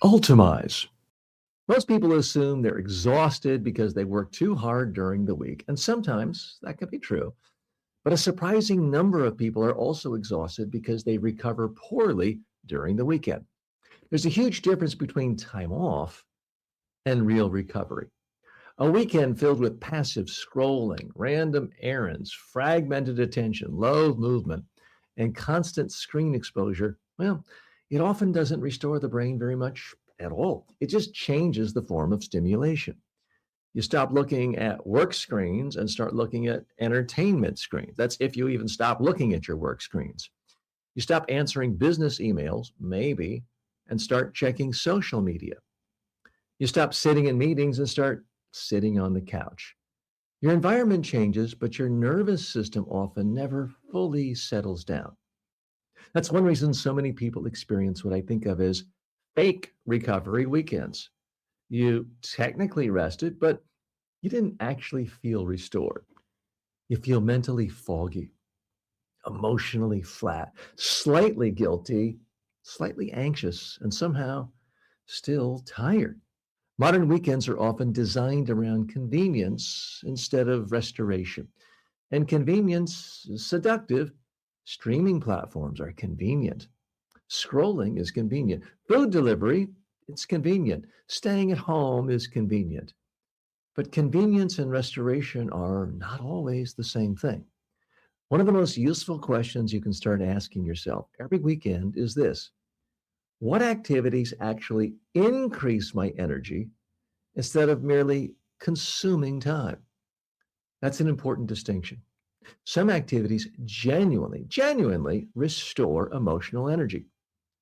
Ultamize. Most people assume they're exhausted because they work too hard during the week, and sometimes that can be true. But a surprising number of people are also exhausted because they recover poorly during the weekend. There's a huge difference between time off and real recovery. A weekend filled with passive scrolling, random errands, fragmented attention, low movement, and constant screen exposure, well, it often doesn't restore the brain very much at all. It just changes the form of stimulation. You stop looking at work screens and start looking at entertainment screens. That's if you even stop looking at your work screens. You stop answering business emails, maybe, and start checking social media. You stop sitting in meetings and start sitting on the couch. Your environment changes, but your nervous system often never fully settles down. That's one reason so many people experience what I think of as fake recovery weekends. You technically rested, but you didn't actually feel restored. You feel mentally foggy, emotionally flat, slightly guilty, slightly anxious, and somehow still tired. Modern weekends are often designed around convenience instead of restoration. And convenience is seductive. Streaming platforms are convenient. Scrolling is convenient. Food delivery, it's convenient. Staying at home is convenient. But convenience and restoration are not always the same thing. One of the most useful questions you can start asking yourself every weekend is this: what activities actually increase my energy instead of merely consuming time? That's an important distinction. Some activities genuinely restore emotional energy.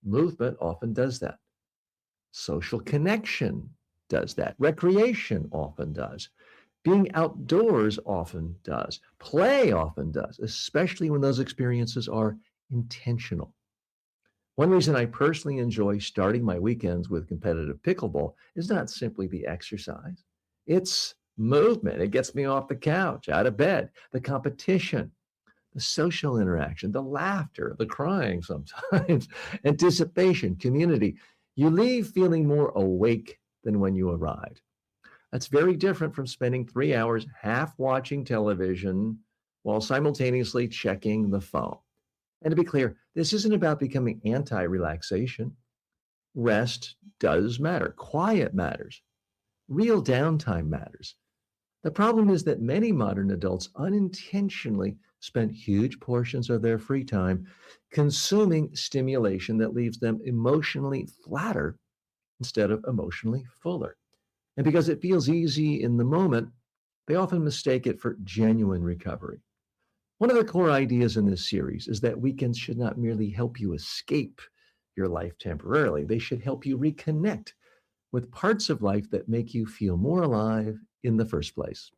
Movement often does that. Social connection does that. Recreation often does. Being outdoors often does. Play often does, especially when those experiences are intentional. One reason I personally enjoy starting my weekends with competitive pickleball is not simply the exercise, it's movement. It gets me off the couch, out of bed, the competition, the social interaction, the laughter, the crying sometimes, anticipation, community. You leave feeling more awake than when you arrived. That's very different from spending 3 hours half watching television while simultaneously checking the phone. And to be clear, this isn't about becoming anti relaxation. Rest does matter, quiet matters, real downtime matters. The problem is that many modern adults unintentionally spend huge portions of their free time consuming stimulation that leaves them emotionally flatter instead of emotionally fuller. And because it feels easy in the moment, they often mistake it for genuine recovery. One of the core ideas in this series is that weekends should not merely help you escape your life temporarily, they should help you reconnect with parts of life that make you feel more alive in the first place.